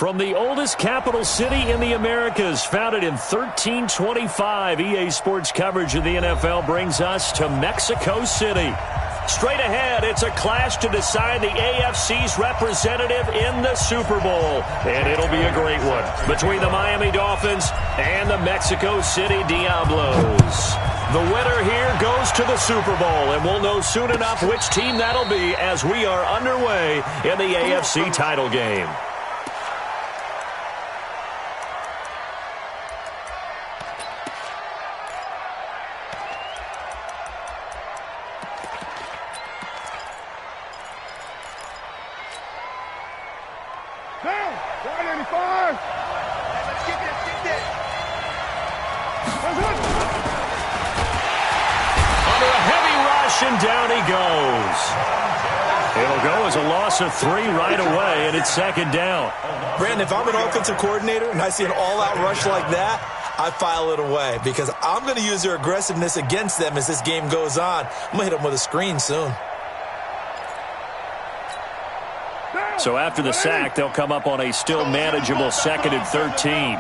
From the oldest capital city in the Americas, founded in 1325, EA Sports coverage of the NFL brings us to Mexico City. Straight ahead, it's a clash to decide the AFC's representative in the Super Bowl. And it'll be a great one between the Miami Dolphins and the Mexico City Diablos. The winner here goes to the Super Bowl, and we'll know soon enough which team that'll be as we are underway in the AFC title game. And down he goes. It'll go as a loss of 3 right away, and it's second down. Brandon, if I'm an offensive coordinator and I see an all-out rush like that, I file it away because I'm going to use their aggressiveness against them as this game goes on. I'm going to hit them with a screen soon. So after the sack, they'll come up on a still manageable 2nd and 13.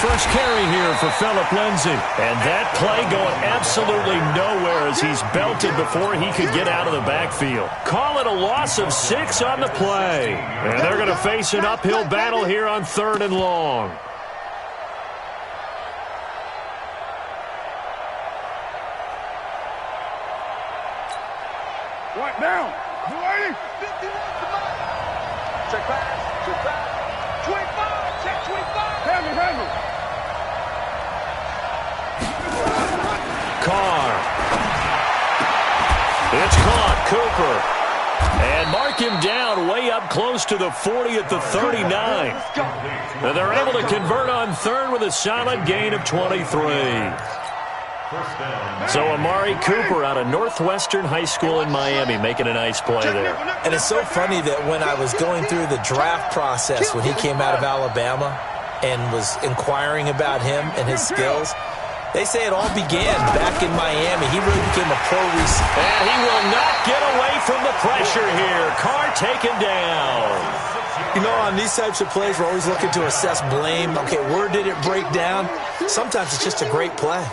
First carry here for Phillip Lindsay. And that play going absolutely nowhere as he's belted before he could get out of the backfield. Call it a loss of 6 on the play. And they're going to face an uphill battle here on 3rd and long. Right down. Check pass. Check pass. 25. Check 25. Handle. Carr. It's caught. Cooper. And mark him down way up close to the 40 at the 39. And they're able to convert on 3rd with a solid gain of 23. So Amari Cooper out of Northwestern High School in Miami making a nice play there. And it's so funny that when I was going through the draft process when he came out of Alabama and was inquiring about him and his skills, they say it all began back in Miami. He really became a pro receiver. And he will not get away from the pressure here. Carr taken down. You know, on these types of plays, we're always looking to assess blame. Okay, where did it break down? Sometimes it's just a great play.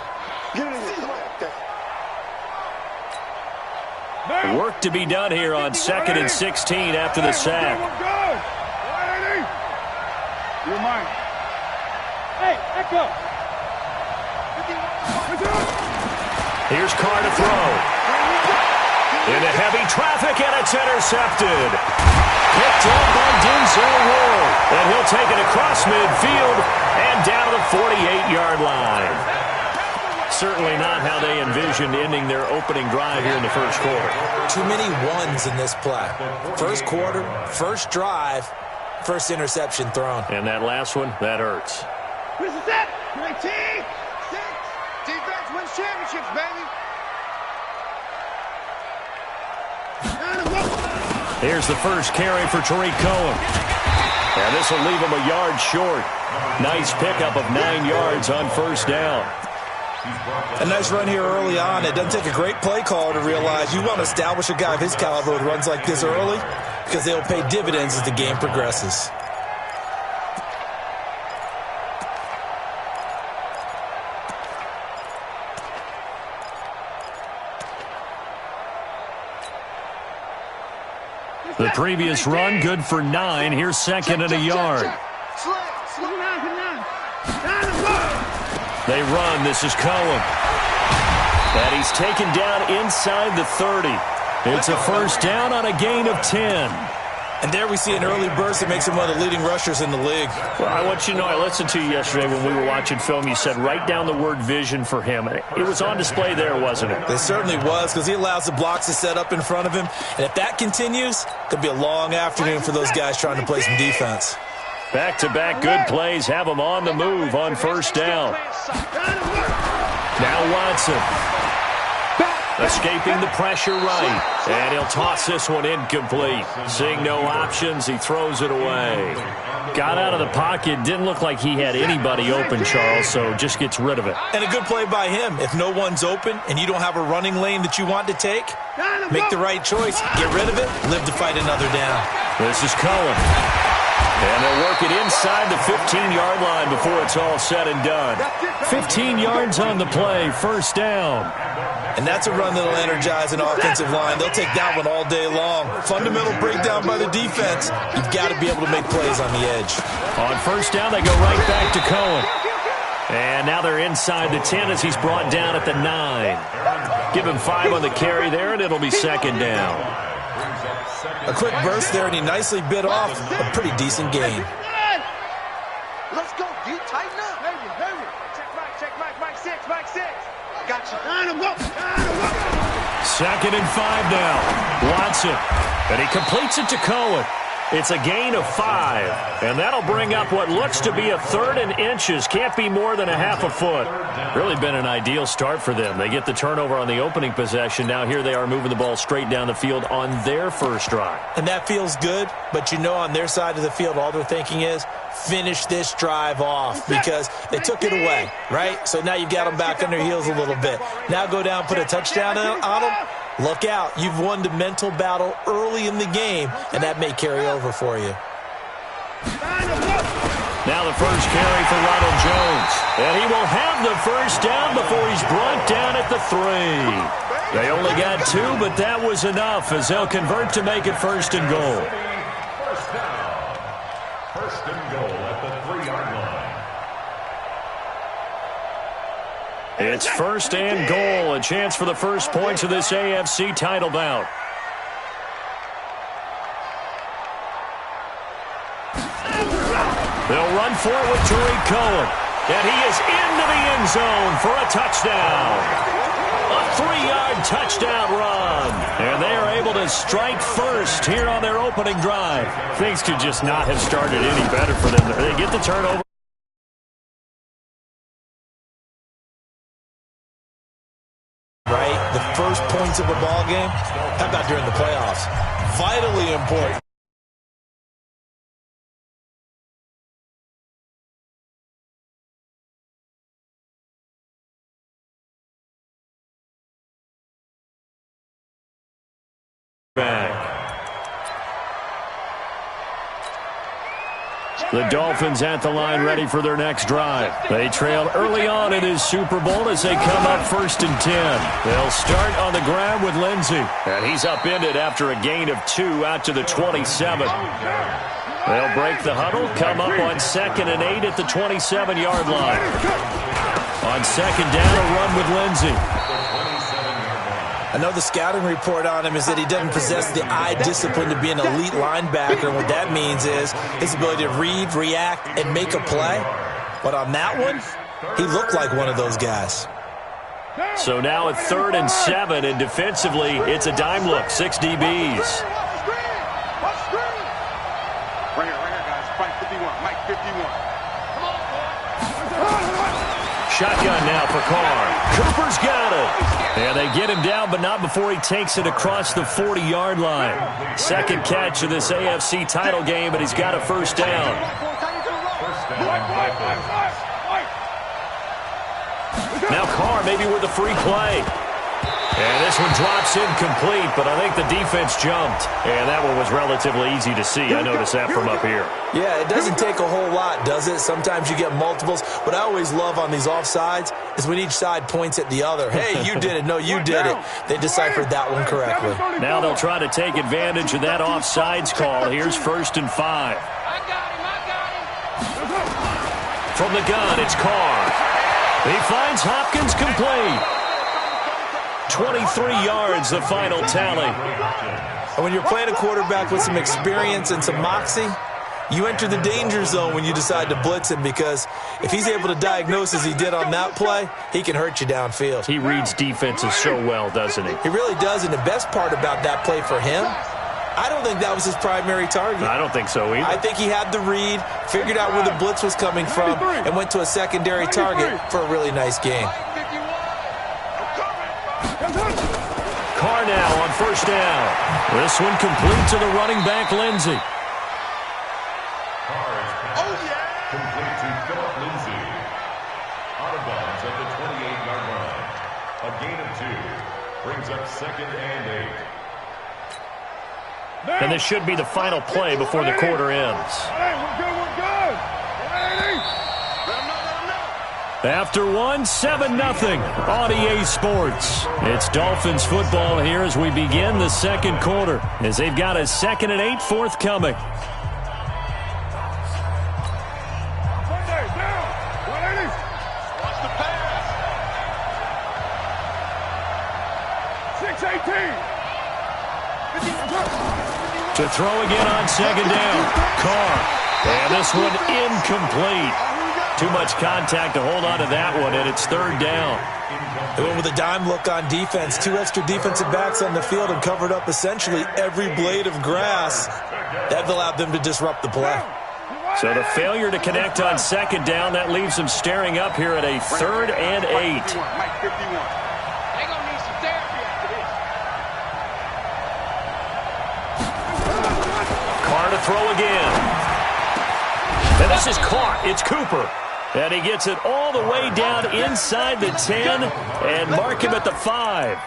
Work to be done here on 2nd and 16 after the sack. You're mine. Hey, echo. Here's Carr to throw. Into heavy traffic, and it's intercepted. Picked up by Denzel Ward. And he'll take it across midfield and down to the 48-yard line. Certainly not how they envisioned ending their opening drive here in the first quarter. Too many ones in this play. First quarter, first drive, first interception thrown. And that last one, that hurts. This is it. Great team. Defense wins championships, baby. Here's the first carry for Tariq Cohen. And this will leave him a yard short. Nice pickup of 9 yards on first down. A nice run here early on. It doesn't take a great play caller to realize you want to establish a guy of his caliber who runs like this early because they'll pay dividends as the game progresses. The previous run, good for 9. Here's 2nd and a yard. They run. This is Cohen. And he's taken down inside the 30. It's a first down on a gain of 10. And there we see an early burst that makes him one of the leading rushers in the league. Well, I want you to know, I listened to you yesterday when we were watching film. You said write down the word vision for him. It was on display there, wasn't it? It certainly was because he allows the blocks to set up in front of him. And if that continues, it could be a long afternoon for those guys trying to play some defense. Back-to-back good plays have them on the move on first down. Now Watson. Escaping the pressure right. And he'll toss this one incomplete. Seeing no options, he throws it away. Got out of the pocket. Didn't look like he had anybody open, Charles, so just gets rid of it. And a good play by him. If no one's open and you don't have a running lane that you want to take, make the right choice. Get rid of it. Live to fight another down. This is Cohen. And they'll work it inside the 15-yard line before it's all said and done. 15 yards on the play, first down. And that's a run that'll energize an offensive line. They'll take that one all day long. Fundamental breakdown by the defense. You've got to be able to make plays on the edge. On first down, they go right back to Cohen. And now they're inside the 10 as he's brought down at the 9. Give him 5 on the carry there, and it'll be second down. A quick burst there, and he nicely bit off a pretty decent gain. Let's go, D. Tighten up. Check Mike 6. Gotcha. Second and 5 now. Watson. And he completes it to Cohen. It's a gain of 5. And that'll bring up what looks to be a 3rd and inches. Can't be more than a half a foot. Really been an ideal start for them. They get the turnover on the opening possession. Now here they are moving the ball straight down the field on their first drive. And that feels good, but you know on their side of the field all they're thinking is finish this drive off because they took it away, right? So now you've got them back on their heels a little bit. Now go down, put a touchdown on them. Look out. You've won the mental battle early in the game, and that may carry over for you. Now the first carry for Ronald Jones. And he will have the first down before he's brought down at the 3. They only got 2, but that was enough as they'll convert to make it first and goal. First and goal at the 3-yard line. It's first and goal, a chance for the first points of this AFC title bout. They'll run for it with Tariq Cohen. And he is into the end zone for a touchdown. A 3-yard touchdown run. And they are able to strike first here on their opening drive. Things could just not have started any better for them. They get the turnover. Right? The first points of a ball game. How about during the playoffs? Vitally important. The Dolphins at the line ready for their next drive. They trailed early on in his Super Bowl as they come up first and 10. They'll start on the ground with Lindsey. And he's upended after a gain of 2 out to the 27. They'll break the huddle, come up on 2nd and 8 at the 27-yard line. On second down, a run with Lindsey. I know the scouting report on him is that he doesn't possess the eye discipline to be an elite linebacker. And what that means is his ability to read, react, and make a play. But on that one, he looked like one of those guys. So now at 3rd and 7, and defensively, it's a dime look, 6 DBs. Right here, guys. Mike 51. Shotgun now for Carr. Cooper's got it. And they get him down, but not before he takes it across the 40-yard line. Second catch of this AFC title game, but he's got a first down. Now Carr maybe with a free play. And this one drops incomplete, but I think the defense jumped. And that one was relatively easy to see. I noticed that from up here. Yeah, it doesn't take a whole lot, does it? Sometimes you get multiples. What I always love on these offsides is when each side points at the other. Hey, you did it. No, you did it. They deciphered that one correctly. Now they'll try to take advantage of that offsides call. Here's 1st and 5. I got him. From the gun, it's Carr. He finds Hopkins complete. 23 yards, the final tally. And when you're playing a quarterback with some experience and some moxie, you enter the danger zone when you decide to blitz him, because if he's able to diagnose as he did on that play, he can hurt you downfield. He reads defenses so well, doesn't he? He really does, and the best part about that play for him, I don't think that was his primary target. I don't think so either. I think he had the read, figured out where the blitz was coming from, and went to a secondary target for a really nice game. Carr now on first down. This one complete to the running back, Lindsey. Carr is passed. Complete to Philip Lindsey. Out of bounds at the 28-yard line. A gain of 2. Brings up 2nd and 8. And this should be the final play before the quarter ends. Hey, we're good, we're good. Hey. After 7-0 on EA Sports. It's Dolphins football here as we begin the second quarter, as they've got a 2nd and 8 forthcoming. Monday, down. 180. Watch the pass. 6-18. To throw again on 2nd down. Carr. And this one incomplete. Too much contact to hold on to that one, and it's 3rd down. They went with a dime look on defense. 2 extra defensive backs on the field and covered up essentially every blade of grass. That allowed them to disrupt the play. So the failure to connect on 2nd down, that leaves them staring up here at a 3rd and 8. Mike 51. They gonna need some therapy after this. Carr to throw again. And this is caught. It's Cooper. And he gets it all the way down inside the 10 and mark him at the 5.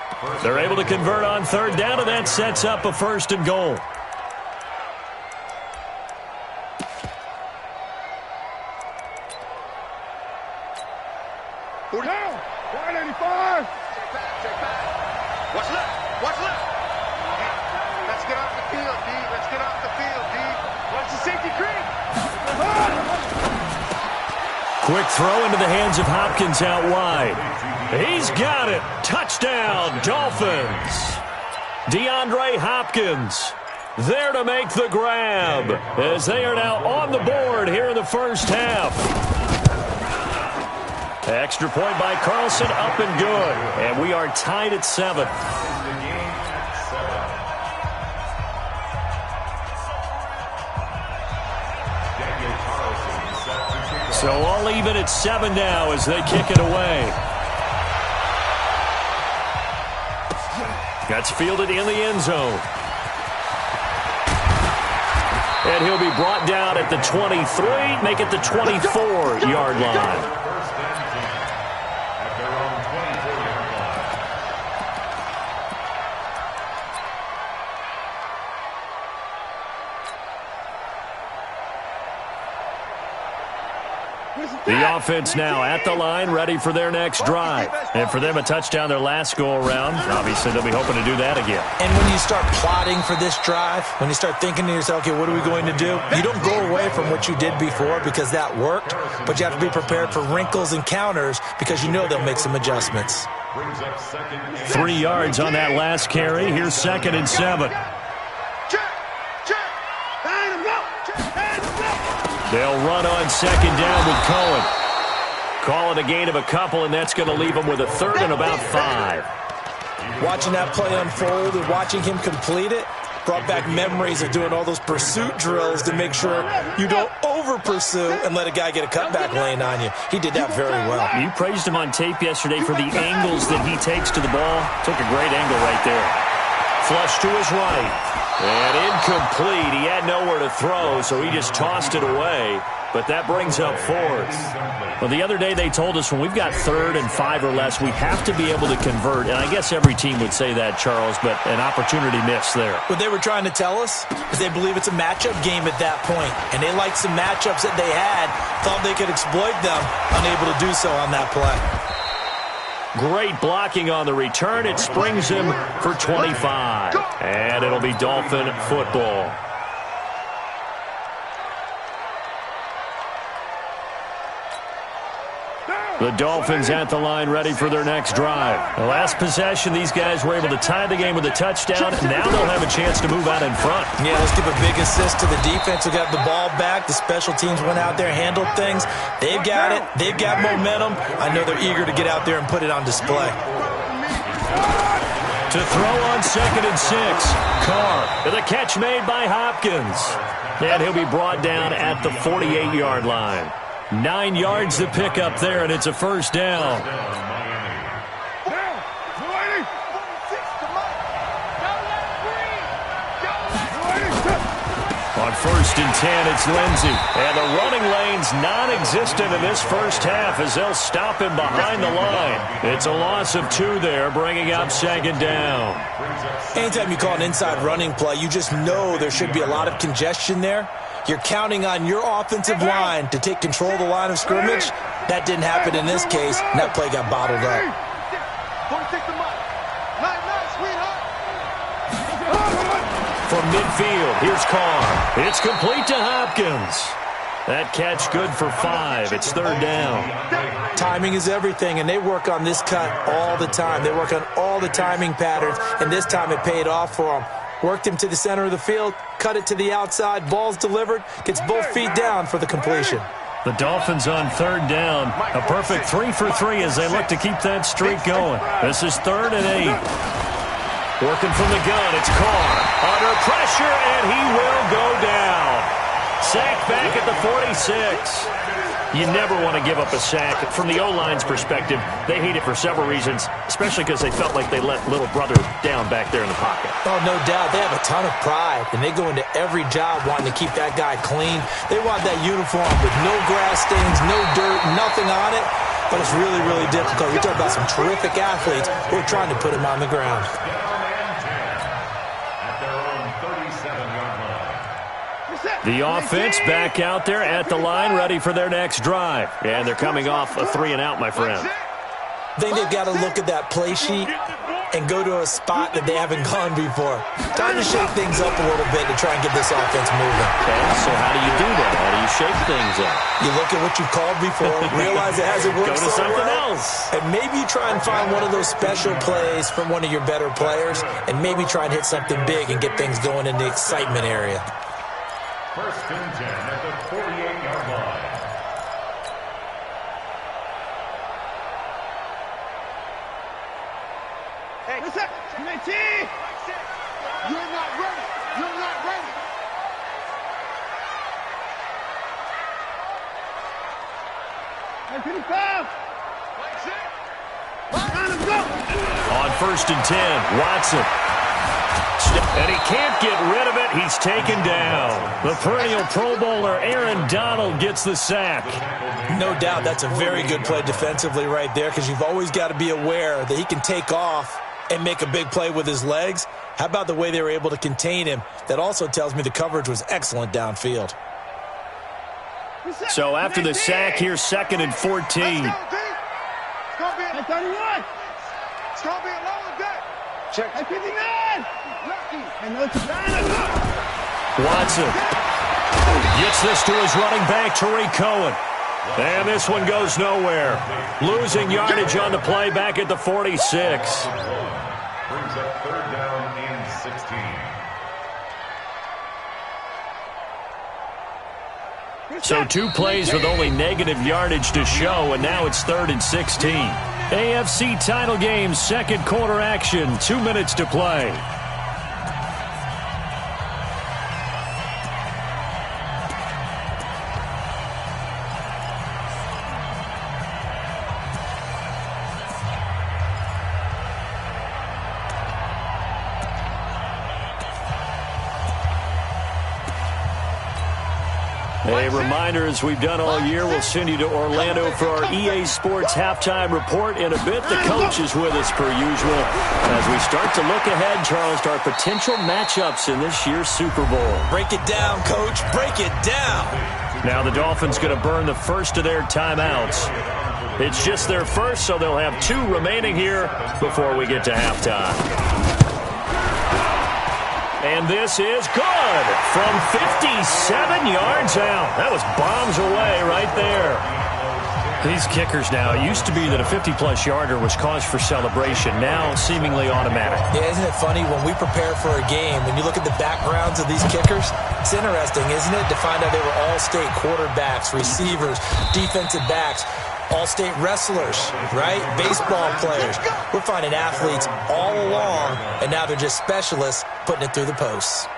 They're able to convert on 3rd down, and that sets up a 1st and goal. Down. 185. Check back. Watch left. Watch left. Let's get off the field, D. Let's get off the field, D. Watch the safety creep. Quick throw into the hands of Hopkins out wide. He's got it. Touchdown, Dolphins. DeAndre Hopkins there to make the grab as they are now on the board here in the first half. Extra point by Carlson, up and good. And we are tied at 7. So all even at 7 now as they kick it away. That's fielded in the end zone. And he'll be brought down at the 23, make it the 24-yard line. The offense now at the line, ready for their next drive. And for them, a touchdown their last go-around. Obviously, they'll be hoping to do that again. And when you start plotting for this drive, when you start thinking to yourself, okay, what are we going to do? You don't go away from what you did before because that worked, but you have to be prepared for wrinkles and counters because you know they'll make some adjustments. 3 yards on that last carry. Here's 2nd and 7. They'll run on 2nd down with Cohen. Call it a gain of a couple, and that's going to leave them with a 3rd and about 5. Watching that play unfold and watching him complete it brought back memories of doing all those pursuit drills to make sure you don't over-pursue and let a guy get a cutback lane on you. He did that very well. You praised him on tape yesterday for the angles that he takes to the ball. Took a great angle right there. Flush to his right. And incomplete. He had nowhere to throw, so he just tossed it away. But that brings up 4th. Well, the other day they told us when we've got 3rd and 5 or less, we have to be able to convert. And I guess every team would say that, Charles, but an opportunity missed there. What they were trying to tell us is they believe it's a matchup game at that point. And they liked some matchups that they had, thought they could exploit them, unable to do so on that play. Great blocking on the return. It springs him for 25. And it'll be Dolphin football. The Dolphins at the line ready for their next drive. The last possession, these guys were able to tie the game with a touchdown. And now they'll have a chance to move out in front. Yeah, let's give a big assist to the defense who got the ball back. The special teams went out there, handled things. They've got it. They've got momentum. I know they're eager to get out there and put it on display. To throw on 2nd and 6. Carr. The catch made by Hopkins. And he'll be brought down at the 48-yard line. 9 yards to pick up there, and it's a 1st down. first and 10, it's Lindsey. And the running lane's non-existent in this first half as they'll stop him behind the line. It's a loss of 2 there, bringing up second down. Anytime you call an inside running play, you just know there should be a lot of congestion there. You're counting on your offensive line to take control of the line of scrimmage. That didn't happen in this case, and that play got bottled up. From midfield, here's Carr. It's complete to Hopkins. That catch good for 5. It's third down. Timing is everything, and they work on this cut all the time. They work on all the timing patterns, and this time it paid off for them. Worked him to the center of the field, cut it to the outside, ball's delivered, gets both feet down for the completion. The Dolphins on third down. A perfect 3 for 3 as they look to keep that streak going. This is 3rd and 8. Working from the gun, it's Carr. Under pressure, and he will go down. Sacked back at the 46. You never want to give up a sack. From the O-line's perspective, they hate it for several reasons, especially because they felt like they let little brother down back there in the pocket. Oh, no doubt. They have a ton of pride, and they go into every job wanting to keep that guy clean. They want that uniform with no grass stains, no dirt, nothing on it. But it's really, really difficult. We talk about some terrific athletes. We're trying to put him on the ground. The offense back out there at the line, ready for their next drive. And they're coming off a 3-and-out, my friend. I think they've got to look at that play sheet and go to a spot that they haven't gone before. Time to shake things up a little bit to try and get this offense moving. Okay, so how do you do that? How do you shake things up? You look at what you've called before, realize it hasn't worked Go to so something well, else. and maybe you try and find one of those special plays from one of your better players, and maybe try and hit something big and get things going in the excitement area. 1st and 10 at the 48-yard line. Hey, listen, you're not ready. You're not ready. Hey, 55. Let's go. On 1st and 10, Watson. And he can't get rid of it. He's taken down. The perennial Pro Bowler Aaron Donald gets the sack. No doubt that's a very good play defensively right there, because you've always got to be aware that he can take off and make a big play with his legs. How about the way they were able to contain him? That also tells me the coverage was excellent downfield. So after the sack, here's 2nd and 14. It's going to be a long day. Check. 59. Watson gets this to his running back, Tariq Cohen. And this one goes nowhere. Losing yardage on the play back at the 46. Brings up 3rd down and 16. So 2 plays with only negative yardage to show, and now it's 3rd and 16. AFC title game, 2nd quarter action, 2 minutes to play. A reminder, as we've done all year, we'll send you to Orlando for our EA Sports halftime report in a bit. The coach is with us per usual as we start to look ahead, Charles, to our potential matchups in this year's Super Bowl. Break it down, Coach. Break it down. Now the Dolphins going to burn the first of their timeouts. It's just their first, so they'll have 2 remaining here before we get to halftime. And this is good from 57 yards out. That was bombs away right there. These kickers now, it used to be that a 50-plus yarder was cause for celebration. Now seemingly automatic. Yeah, isn't it funny when we prepare for a game, when you look at the backgrounds of these kickers, it's interesting, isn't it, to find out they were all-state quarterbacks, receivers, defensive backs, all-state wrestlers, right? Baseball players. We're finding athletes all along, and now they're just specialists putting it through the posts.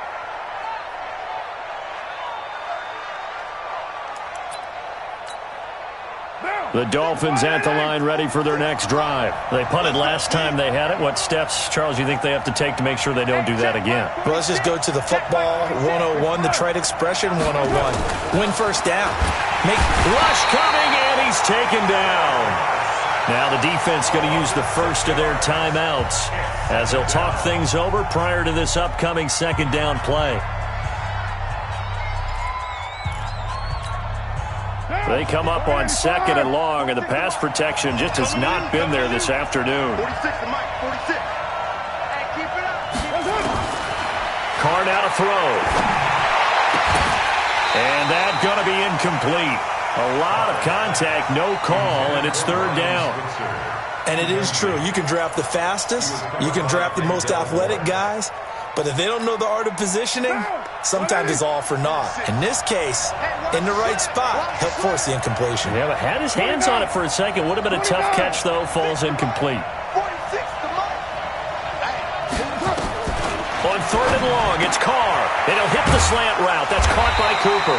The Dolphins at the line ready for their next drive. They punted last time they had it. What steps, Charles, you think they have to take to make sure they don't do that again? Well, let's just go to the football 101, the trite expression 101. Win first down. Rush coming, and he's taken down. Now the defense going to use the first of their timeouts as they'll talk things over prior to this upcoming second down play. They come up on second and long, and the pass protection just has not been there this afternoon. 46 to Mike, 46. Hey, keep it up. Carr now to throw. And that's going to be incomplete. A lot of contact, no call, and it's third down. And it is true. You can draft the fastest. You can draft the most athletic guys. But if they don't know the art of positioning, sometimes it's all for naught. In this case, in the right spot, help force the incompletion. Yeah, but had his hands on it for a second. Would have been a tough catch, though. Falls incomplete. 46 to Mike. On third and long, it's Carr. And he'll hit the slant route. That's caught by Cooper.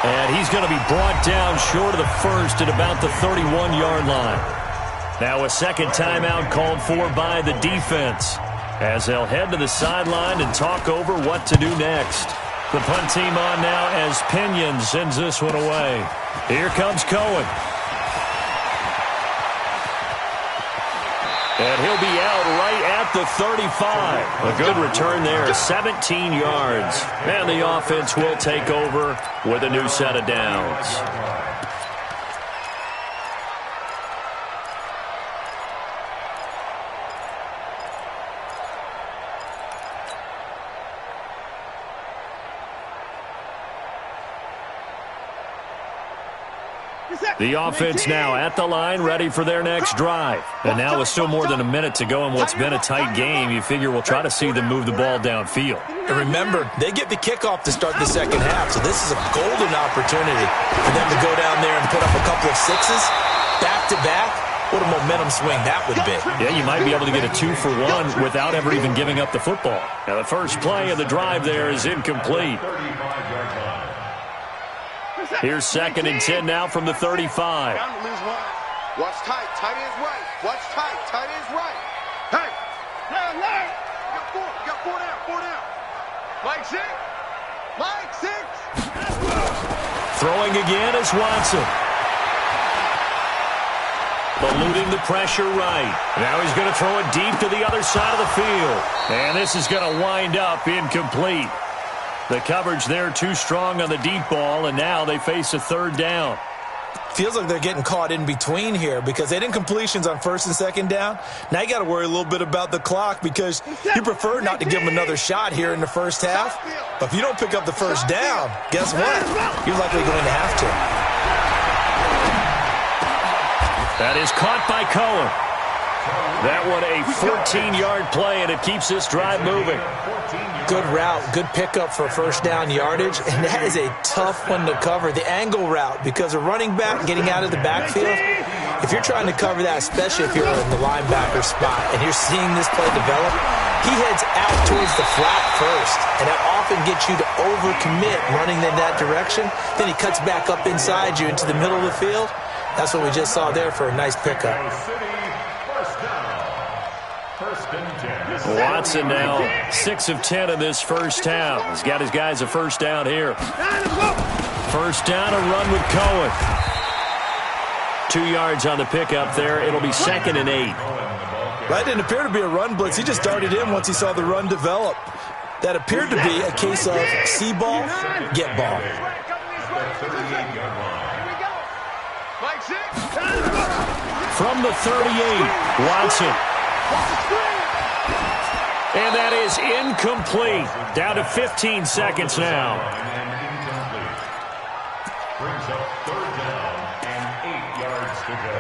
And he's going to be brought down short of the first at about the 31-yard line. Now a second timeout called for by the defense, as they'll head to the sideline and talk over what to do next. The punt team on now as Pinion sends this one away. Here comes Cohen. And he'll be out right at the 35. A good return there, 17 yards. And the offense will take over with a new set of downs. The offense now at the line, ready for their next drive. And now with still more than a minute to go in what's been a tight game, you figure we'll try to see them move the ball downfield. And remember, they get the kickoff to start the second half, so this is a golden opportunity for them to go down there and put up a couple of sixes, back-to-back. What a momentum swing that would be. Yeah, you might be able to get a 2-for-1 without ever even giving up the football. Now, the first play of the drive there is incomplete. Here's second and 10 now from the 35. Watch tight, tight ends right. Watch tight, tight ends right. Hey, you got four down. Mike six. Throwing again is Watson. Eluding the pressure right. Now he's going to throw it deep to the other side of the field. And this is going to wind up incomplete. The coverage there too strong on the deep ball, and now they face a third down. Feels like they're getting caught in between here because they did incompletions on first and second down. Now you got to worry a little bit about the clock because you prefer not to give them another shot here in the first half. But if you don't pick up the first down, guess what? You're likely going to have to. That is caught by Cohen. That one a 14-yard play, and it keeps this drive moving. Good route, good pickup for first down yardage, and that is a tough one to cover. The angle route, because a running back getting out of the backfield, if you're trying to cover that, especially if you're in the linebacker spot, and you're seeing this play develop, he heads out towards the flat first, and that often gets you to overcommit running in that direction. Then he cuts back up inside you into the middle of the field. That's what we just saw there for a nice pickup. Watson now 6 of 10 in this first half. He's got his guys a first down here. First down, a run with Cohen. 2 yards on the pickup there. It'll be second and 8. That didn't appear to be a run blitz. He just darted in once he saw the run develop. That appeared to be a case of see ball, get ball. From the 38, Watson. And that is incomplete. Down to 15 seconds now. Brings up third down and 8 yards to go.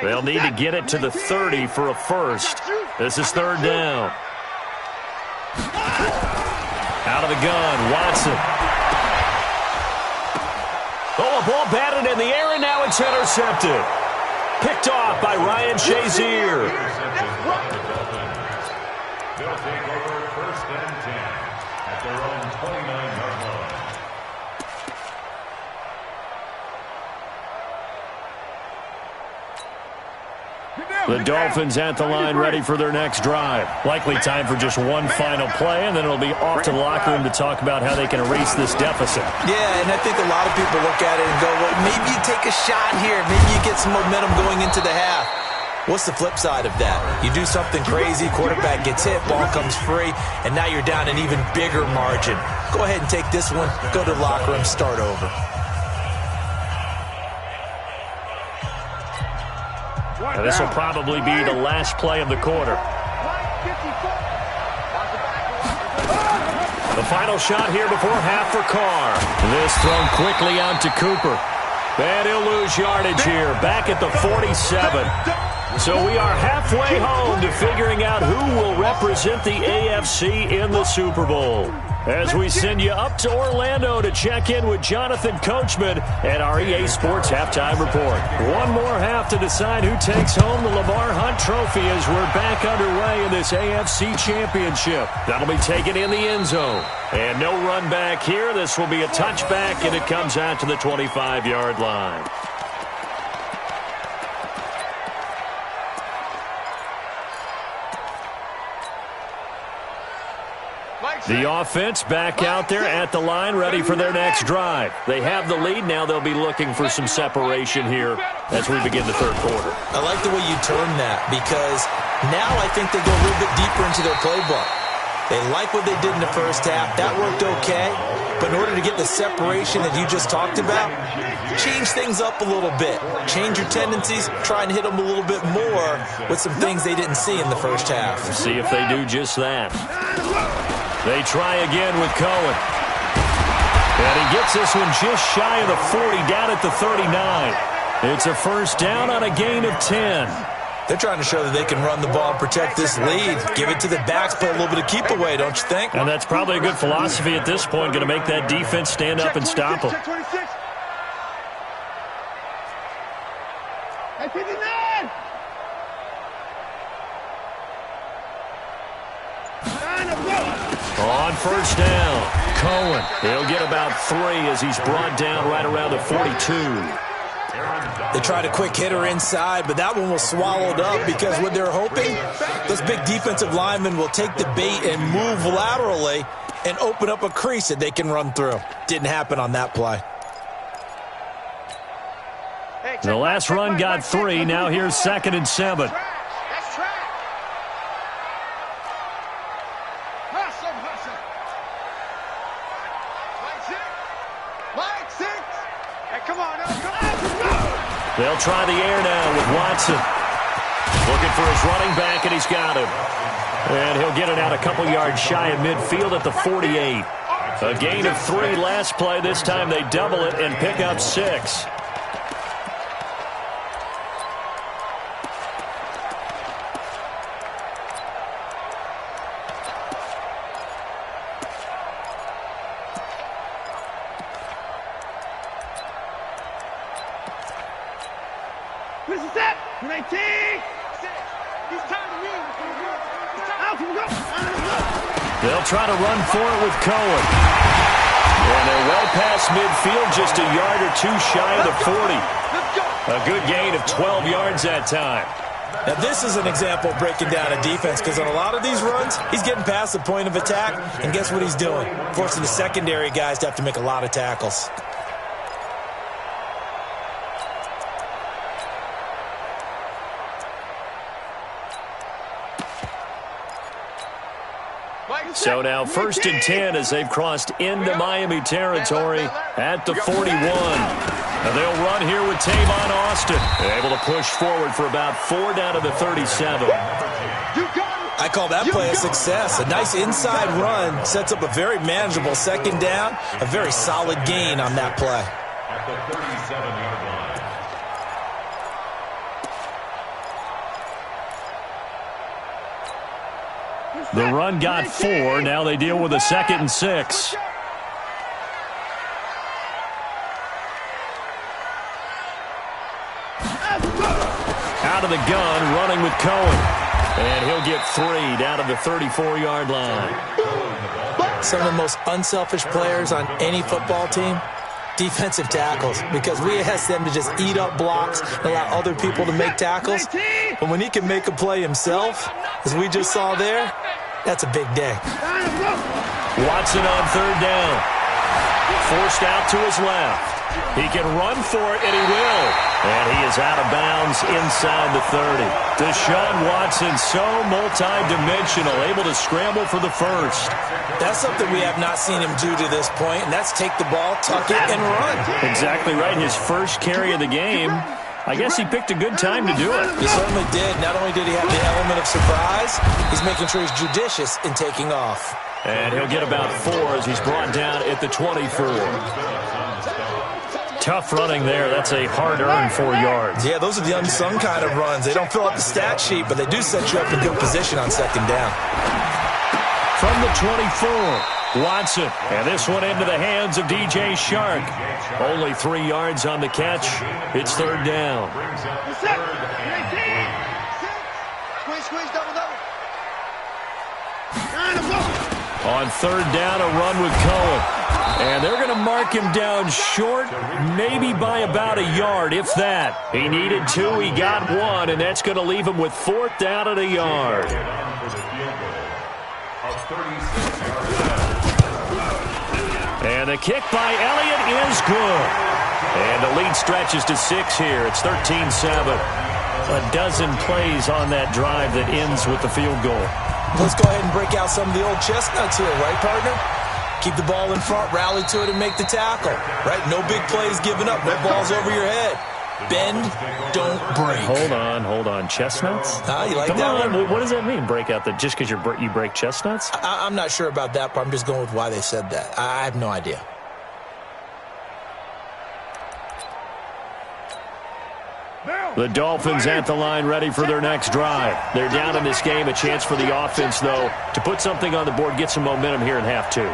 They'll need to get it to the 30 for a first. This is third down. Out of the gun, Watson. Oh, a ball batted in the air, and now it's intercepted. Picked off by Ryan Shazier. They'll take over first and 10 at their own 29-yard line. The Dolphins at the line ready for their next drive. Likely time for just one final play, and then it'll be off to the locker room to talk about how they can erase this deficit. Yeah, and I think a lot of people look at it and go, well, maybe you take a shot here. Maybe you get some momentum going into the half. What's the flip side of that? You do something crazy, quarterback gets hit, ball comes free, and now you're down an even bigger margin. Go ahead and take this one, go to the locker room, start over. And this will probably be the last play of the quarter. The final shot here before half for Carr. This thrown quickly out to Cooper. And he'll lose yardage here, back at the 47. So we are halfway home to figuring out who will represent the AFC in the Super Bowl. As we send you up to Orlando to check in with Jonathan Coachman and our EA Sports Halftime Report. One more half to decide who takes home the Lamar Hunt Trophy as we're back underway in this AFC Championship. That'll be taken in the end zone. And no run back here. This will be a touchback, and it comes out to the 25-yard line. The offense back out there at the line, ready for their next drive. They have the lead. Now they'll be looking for some separation here as we begin the third quarter. I like the way you term that, because now I think they go a little bit deeper into their playbook. They like what they did in the first half. That worked okay. But in order to get the separation that you just talked about, change things up a little bit. Change your tendencies. Try and hit them a little bit more with some things they didn't see in the first half. See if they do just that. They try again with Cohen. And he gets this one just shy of the 40, down at the 39. It's a first down on a gain of 10. They're trying to show that they can run the ball and protect this lead. Give it to the backs, play a little bit of keep away, don't you think? And that's probably a good philosophy at this point, going to make that defense stand up and stop them. On first down, Cohen. He'll get about 3 as he's brought down right around the 42. They tried a quick hitter inside, but that one was swallowed up because what they're hoping, this big defensive lineman will take the bait and move laterally and open up a crease that they can run through. Didn't happen on that play. The last run got 3. Now here's 2nd and 7. They'll try the air now with Watson. Looking for his running back, and he's got him. And he'll get it out a couple yards shy of midfield at the 48. A gain of 3 last play. This time they double it and pick up 6. They'll try to run for it with Cohen. And they're well past midfield, just a yard or 2 shy of the 40. A good gain of 12 yards that time. Now, this is an example of breaking down a defense, because on a lot of these runs, he's getting past the point of attack, and guess what he's doing? Forcing the secondary guys to have to make a lot of tackles. So now 1st and 10 as they've crossed into Miami territory at the 41. And they'll run here with Tavon Austin. Able to push forward for about 4 down to the 37. I call that play a success. A nice inside run sets up a very manageable 2nd down. A very solid gain on that play. At the 37-yard line. The run got 4. Now they deal with a 2nd and 6. Out of the gun, running with Cohen. And he'll get 3 down to the 34-yard line. some of the most unselfish players on any football team? Defensive tackles, because we ask them to just eat up blocks and allow other people to make tackles. But when he can make a play himself, as we just saw there, that's a big day. Watson on third down. Forced out to his left. He can run for it, and he will. And he is out of bounds inside the 30. Deshaun Watson, so multi-dimensional, able to scramble for the first. That's something we have not seen him do to this point, and that's take the ball, tuck it, and run. Exactly right. His first carry of the game. I guess he picked a good time to do it. He certainly did. Not only did he have the element of surprise, he's making sure he's judicious in taking off. And he'll get about 4 as he's brought down at the 24. Tough running there. That's a hard-earned 4 yards. Yeah, those are the unsung kind of runs. They don't fill up the stat sheet, but they do set you up in good position on second down. From the 24, Watson. And this one into the hands of DJ Shark. Only 3 yards on the catch. It's third down. Squeeze, double. On third down, a run with Cohen. And they're going to mark him down short, maybe by about a yard, if that. He needed 2, he got 1, and that's going to leave him with 4th down at a yard. And the kick by Elliott is good. And the lead stretches to 6 here. It's 13-7. A dozen plays on that drive that ends with the field goal. Let's go ahead and break out some of the old chestnuts here, right, partner? Keep the ball in front, rally to it, and make the tackle, right? No big plays given up, no balls over your head. Bend, don't break. Hold on. Chestnuts? You like Come that on. one? What does that mean, break out? Just because you break chestnuts? I'm not sure about that, but I'm just going with why they said that. I have no idea. The Dolphins at the line ready for their next drive. They're down in this game. A chance for the offense, though, to put something on the board, get some momentum here in half 2.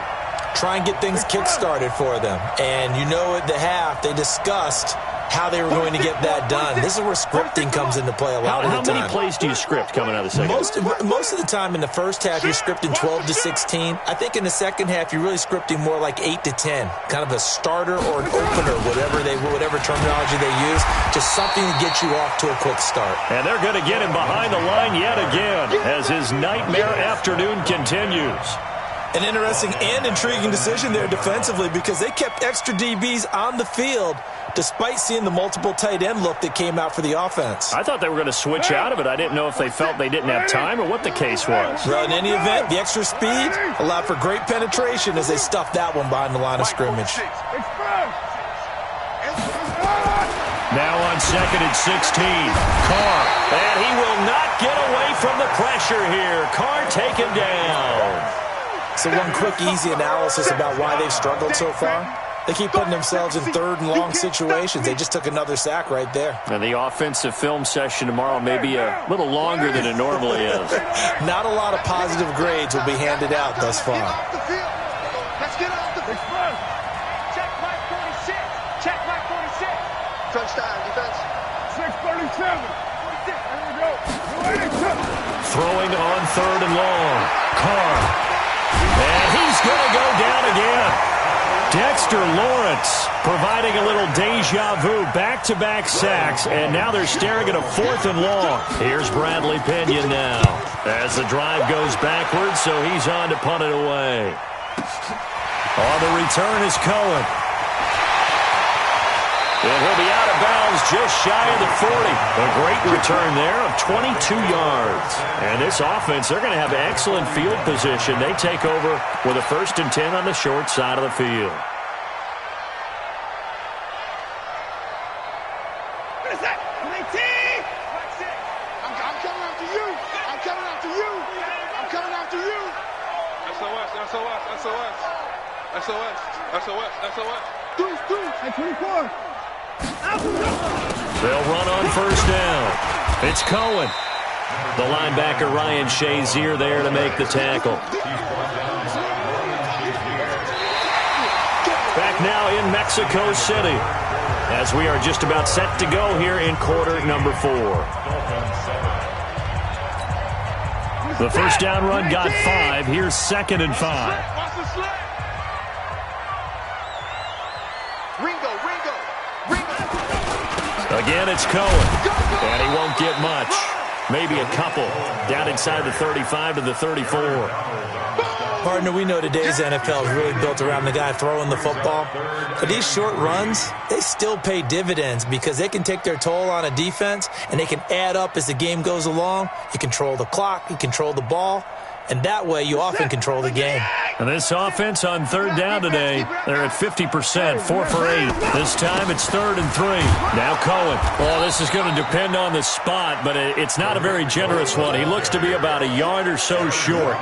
Try and get things kick-started for them. And you know at the half, they discussed how they were going to get that done. This is where scripting comes into play a lot of the time. How many plays do you script coming out of the second? Most of the time in the first half, you're scripting 12 to 16. I think in the second half, you're really scripting more like 8 to 10. Kind of a starter or an opener, whatever terminology they use. Just something to get you off to a quick start. And they're going to get him behind the line yet again as his nightmare afternoon continues. An interesting and intriguing decision there defensively because they kept extra DBs on the field despite seeing the multiple tight end look that came out for the offense. I thought they were going to switch out of it. I didn't know if they felt they didn't have time or what the case was. Well, in any event, the extra speed allowed for great penetration as they stuffed that one behind the line of scrimmage. Now on second and 16, Carr. And he will not get away from the pressure here. Carr taken down. So one quick, easy analysis about why they've struggled so far. They keep putting themselves in third and long situations. They just took another sack right there. And the offensive film session tomorrow may be a little longer than it normally is. Not a lot of positive grades will be handed out thus far. Let's get off the field. Check Mike 46. Check Mike 46. Touchdown, defense. 637. 46. There we go. Throwing on third and long. Carr. And he's going to go down again. Dexter Lawrence providing a little deja vu, back-to-back sacks, and now they're staring at a 4th and long. Here's Bradley Pinion now as the drive goes backwards, so he's on to punt it away. On the return is Cohen. And he'll be out of bounds just shy of the 40. A great return there of 22 yards. And this offense, they're going to have excellent field position. They take over with a 1st and 10 on the short side of the field. What is that? 19! I'm coming after you. I'm coming after you. I'm coming after you. SOS, SOS, SOS. SOS, SOS, SOS. Deuce, at 24. They'll run on first down. It's Cohen. The linebacker Ryan Shazier there to make the tackle. Back now in Mexico City as we are just about set to go here in quarter number 4. The first down run got 5. Here's 2nd and 5. Again, it's Cohen. And he won't get much. Maybe a couple. Down inside the 35 to the 34. Partner, we know today's NFL is really built around the guy throwing the football. But these short runs, they still pay dividends because they can take their toll on a defense and they can add up as the game goes along. You control the clock, you control the ball, and that way you often control the game. And this offense on third down today, they're at 50%, 4 for 8. This time it's 3rd and 3. Now Cohen. Well, this is going to depend on the spot, but it's not a very generous one. He looks to be about a yard or so short.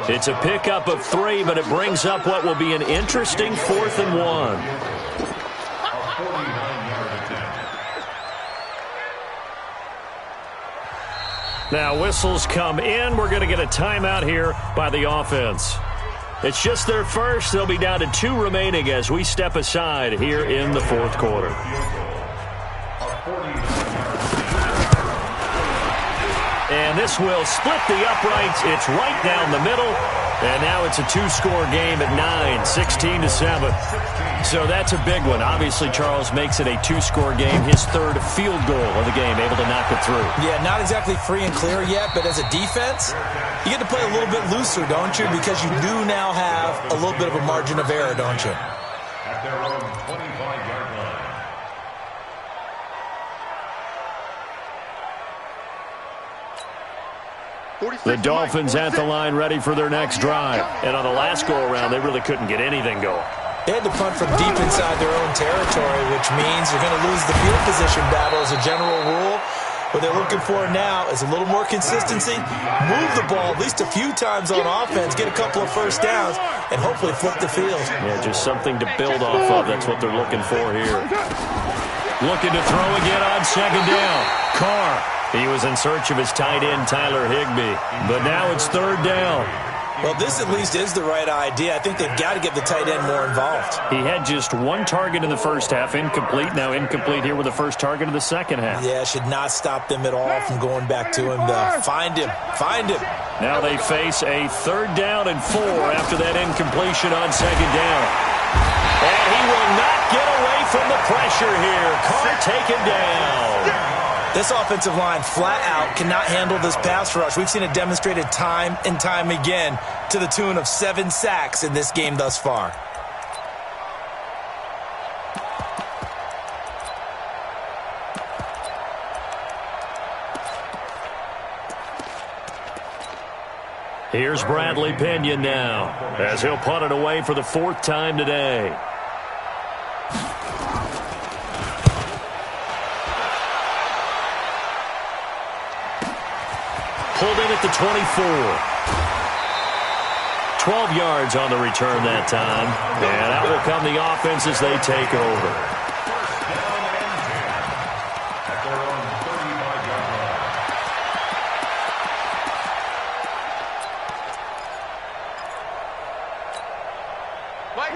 It's a pickup of 3, but it brings up what will be an interesting 4th and 1. Now whistles come in. We're going to get a timeout here by the offense. It's just their first. They'll be down to 2 remaining as we step aside here in the 4th quarter. And this will split the uprights. It's right down the middle. And now it's a 2-score game at 9, 16-7. So that's a big one. Obviously, Charles makes it a 2-score game. His 3rd field goal of the game, able to knock it through. Yeah, not exactly free and clear yet, but as a defense, you get to play a little bit looser, don't you? Because you do now have a little bit of a margin of error, don't you? At their own 25-yard line. The Dolphins at the line ready for their next drive. And on the last go-around, they really couldn't get anything going. They had to punt from deep inside their own territory, which means you're going to lose the field position battle as a general rule. What they're looking for now is a little more consistency, move the ball at least a few times on offense, get a couple of first downs, and hopefully flip the field. Yeah, just something to build off of. That's what they're looking for here. Looking to throw again on 2nd down. Carr. He was in search of his tight end, Tyler Higbee. But now it's 3rd down. Well, this at least is the right idea. I think they've got to get the tight end more involved. He had just 1 target in the first half, incomplete. Now incomplete here with the first target of the second half. Yeah, should not stop them at all from going back to him, though. Find him. Find him. Now they face a 3rd down and 4 after that incompletion on 2nd down. And he will not get away from the pressure here. Carr taken down. This offensive line flat out cannot handle this pass rush. We've seen it demonstrated time and time again to the tune of 7 sacks in this game thus far. Here's Bradley Pinion now as he'll punt it away for the 4th time today. Pulled in at the 24. 12 yards on the return that time. And out will come the offense as they take over.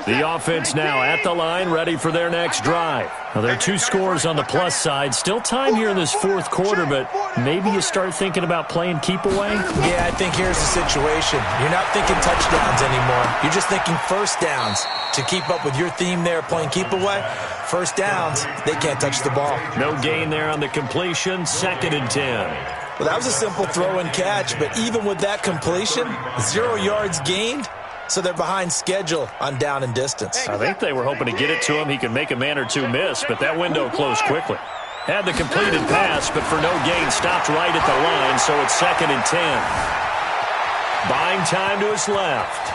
The offense now at the line, ready for their next drive. Now, there are 2 scores on the plus side. Still time here in this 4th quarter, but maybe you start thinking about playing keep away? Yeah, I think here's the situation. You're not thinking touchdowns anymore. You're just thinking first downs. To keep up with your theme there, playing keep away, first downs, they can't touch the ball. No gain there on the completion, 2nd and 10. Well, that was a simple throw and catch, but even with that completion, 0 yards gained. So they're behind schedule on down and distance. I think they were hoping to get it to him. He could make a man or 2 miss, but that window closed quickly. Had the completed pass, but for no gain, stopped right at the line, so it's 2nd and 10. Buying time to his left.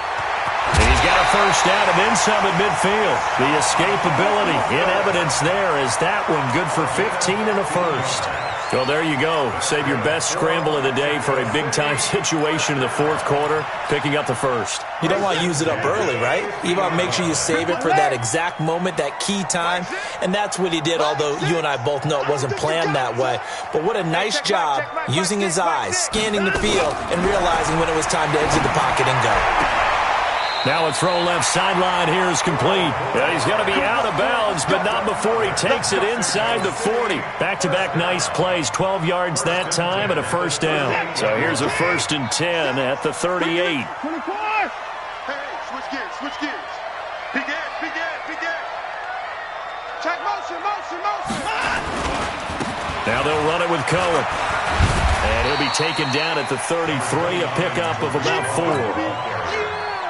And he's got a first down and then some at midfield. The escapability in evidence there is that one good for 15 and a first. Well, there you go. Save your best scramble of the day for a big-time situation in the 4th quarter, picking up the first. You don't want to use it up early, right? You want to make sure you save it for that exact moment, that key time, and that's what he did, although you and I both know it wasn't planned that way. But what a nice job using his eyes, scanning the field, and realizing when it was time to exit the pocket and go. Now a throw left sideline here is complete. Yeah, he's going to be out of bounds, but not before he takes it inside the 40. Back-to-back nice plays, 12 yards that time and a first down. So here's a 1st and 10 at the 38. 24! Hey, switch gears, switch gears. Begin. Check motion, motion, motion. Now they'll run it with Cohen. And he'll be taken down at the 33, a pickup of about 4.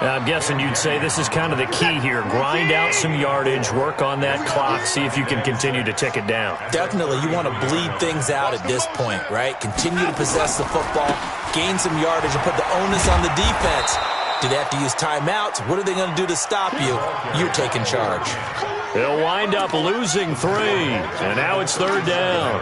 I'm guessing you'd say this is kind of the key here. Grind out some yardage, work on that clock, see if you can continue to tick it down. Definitely, you want to bleed things out at this point, right? Continue to possess the football, gain some yardage, and put the onus on the defense. Do they have to use timeouts? What are they going to do to stop you? You're taking charge. They'll wind up losing 3, and now it's 3rd down.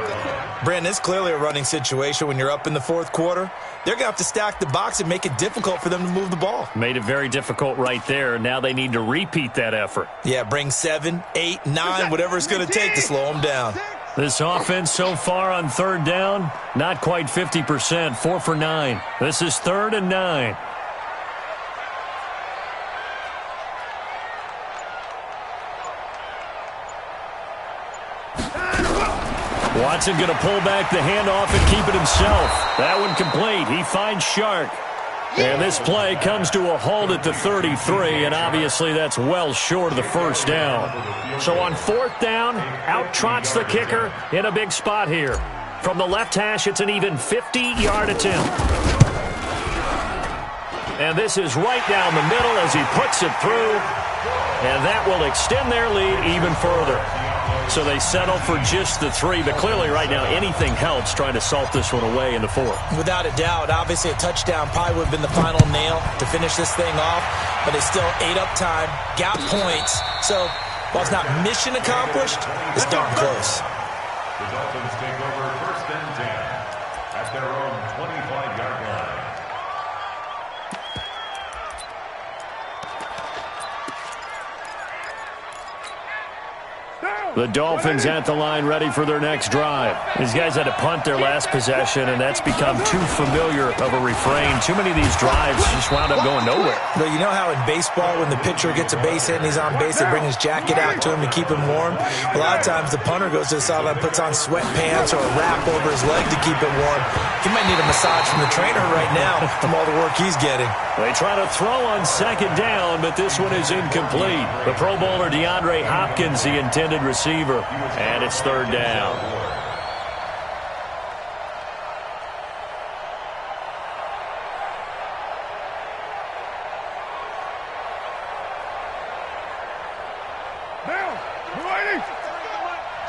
Brandon, it's clearly a running situation when you're up in the 4th quarter. They're going to have to stack the box and make it difficult for them to move the ball. Made it very difficult right there. Now they need to repeat that effort. Yeah, bring 7, 8, 9, whatever it's going to take to slow them down. This offense so far on 3rd down, not quite 50%, 4 for 9. This is 3rd and 9. Watson going to pull back the handoff and keep it himself. That one complete. He finds Shark. And this play comes to a halt at the 33, and obviously that's well short of the 1st down. So on 4th down, out trots the kicker in a big spot here. From the left hash, it's an even 50-yard attempt. And this is right down the middle as he puts it through. And that will extend their lead even further. So they settle for just the 3, but clearly right now anything helps trying to salt this one away in the 4th. Without a doubt, obviously a touchdown probably would have been the final nail to finish this thing off, but it's still ate up time, got points. So while it's not mission accomplished, it's darn close. The Dolphins take over 1st and 10 at their own 25-yard line. The Dolphins at the line ready for their next drive. These guys had to punt their last possession, and that's become too familiar of a refrain. Too many of these drives just wound up going nowhere. But you know how in baseball when the pitcher gets a base hit and he's on base, they bring his jacket out to him to keep him warm? A lot of times the punter goes to the sideline, puts on sweatpants or a wrap over his leg to keep it warm. He might need a massage from the trainer right now from all the work he's getting. They try to throw on 2nd down, but this one is incomplete. The Pro Bowler DeAndre Hopkins, the intended receiver, and it's 3rd down.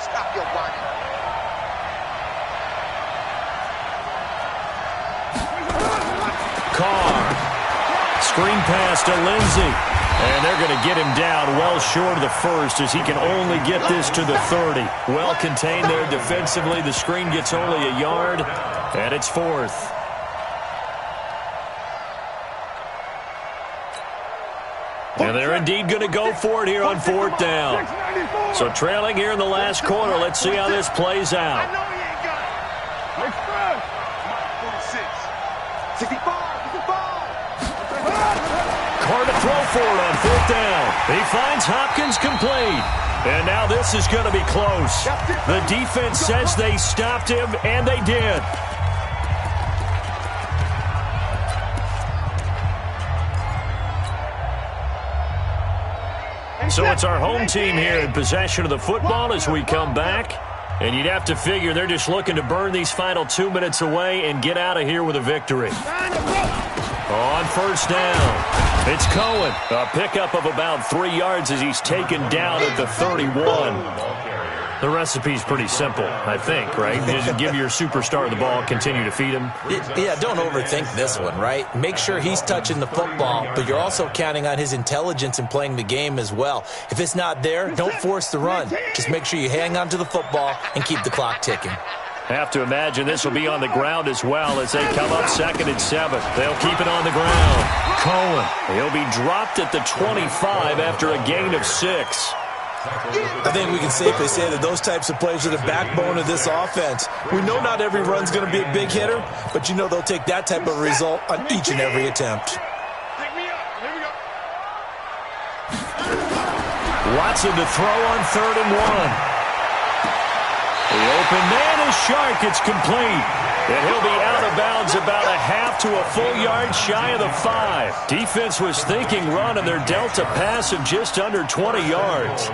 Stop your running. Carr. Screen pass to Lindsey. And they're going to get him down well short of the 1st as he can only get this to the 30. Well contained there defensively. The screen gets only a yard, and it's 4th. And they're indeed going to go for it here on 4th down. So trailing here in the last quarter. Let's see how this plays out. I know he ain't got it. 46. 65. 65. Carr to throw for it on 4th down. He finds Hopkins complete. And now this is going to be close. The defense says they stopped him, and they did. So it's our home team here in possession of the football as we come back. And you'd have to figure they're just looking to burn these final 2 minutes away and get out of here with a victory. On 1st down, it's Cohen. A pickup of about 3 yards as he's taken down at the 31. The recipe's pretty simple, I think, right? Just give your superstar the ball, continue to feed him. Yeah, don't overthink this one, right? Make sure he's touching the football, but you're also counting on his intelligence in playing the game as well. If it's not there, don't force the run. Just make sure you hang on to the football and keep the clock ticking. Have to imagine this will be on the ground as well as they come up 2nd and 7. They'll keep it on the ground. Cohen, he'll be dropped at the 25 after a gain of 6. I think we can safely say that those types of plays are the backbone of this offense. We know not every run's going to be a big hitter, but you know they'll take that type of result on each and every attempt. Pick me up. Here we go. Watson to throw on 3rd and 1. The open man is Shark. It's complete. And he'll be out of bounds about a half to a full yard shy of the 5. Defense was thinking run, and they're dealt a pass of just under 20 yards.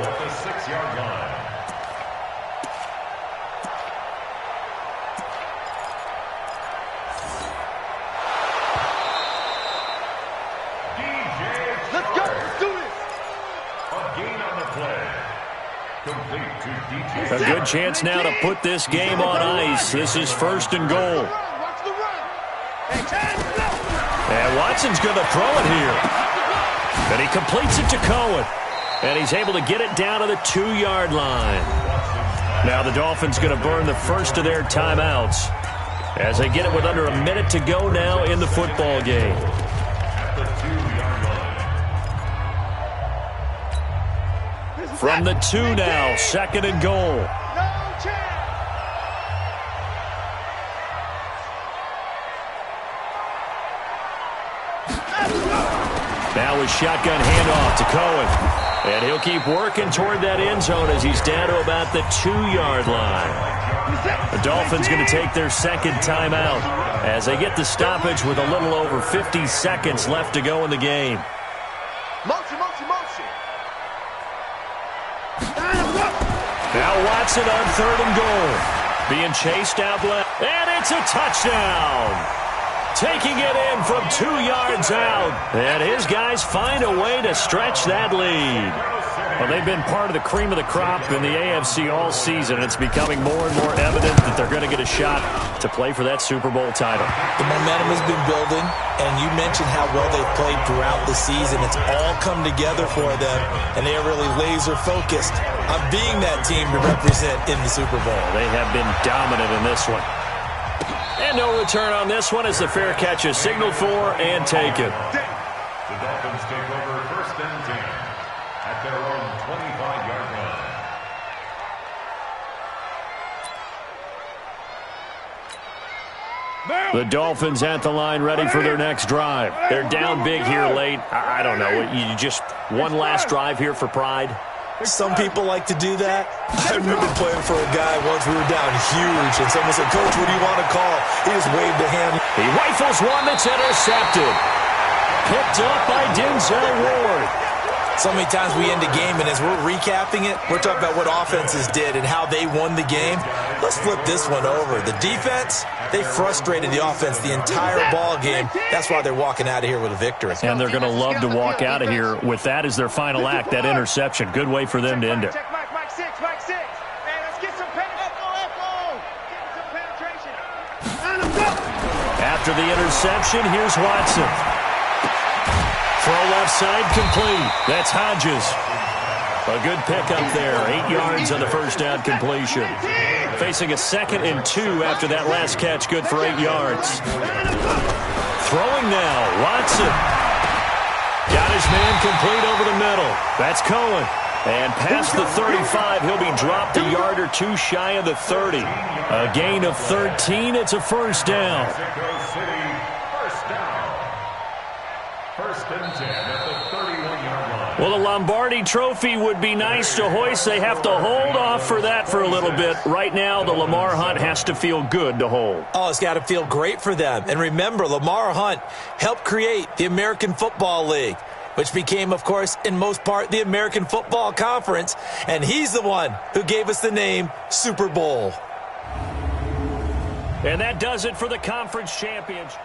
A good chance now to put this game on ice. This is 1st and goal. And Watson's going to throw it here. And he completes it to Cohen. And he's able to get it down to the 2-yard line. Now the Dolphins going to burn the first of their timeouts as they get it with under a minute to go now in the football game. From the 2 now, 2nd and goal. Now a shotgun handoff to Cohen. And he'll keep working toward that end zone as he's down to about the 2-yard line. The Dolphins going to take their 2nd timeout as they get the stoppage with a little over 50 seconds left to go in the game. Motion, motion, motion. Now Watson on 3rd and goal. Being chased out left. And it's a touchdown. Taking it in from 2 yards out. And his guys find a way to stretch that lead. Well, they've been part of the cream of the crop in the AFC all season. It's becoming more and more evident that they're going to get a shot to play for that Super Bowl title. The momentum has been building, and you mentioned how well they've played throughout the season. It's all come together for them, and they are really laser-focused on being that team to represent in the Super Bowl. They have been dominant in this one. And no return on this one as the fair catch is signaled for and taken. The Dolphins take over 1st and 10 at their own 25-yard line. The Dolphins at the line ready for their next drive. They're down big here late. I don't know. You just one last drive here for pride. Some people like to do that. I remember playing for a guy once. We were down huge, and someone said, "Coach, what do you want to call?" He just waved a hand. He rifles one that's intercepted. Picked up by Denzel Ward. So many times we end a game, and as we're recapping it, we're talking about what offenses did and how they won the game. Let's flip this one over. The defense, they frustrated the offense the entire ball game. That's why they're walking out of here with a victory. And they're going to love to walk out of here with that as their final act, that interception. Good way for them to end it. Check Mike 6, Mike 6. Man, let's get some penetration. After the interception, here's Watson. Throw left side complete. That's Hodges. A good pickup there. 8 yards on the first down completion. Facing a 2nd and 2 after that last catch. Good for 8 yards. Throwing now. Watson. Got his man complete over the middle. That's Cohen. And past the 35, he'll be dropped a yard or 2 shy of the 30. A gain of 13. It's a 1st down. Well, the Lombardi Trophy would be nice to hoist. They have to hold off for that for a little bit. Right now, the Lamar Hunt has to feel good to hold. Oh, it's got to feel great for them. And remember, Lamar Hunt helped create the American Football League, which became, of course, in most part, the American Football Conference. And he's the one who gave us the name Super Bowl. And that does it for the conference championship.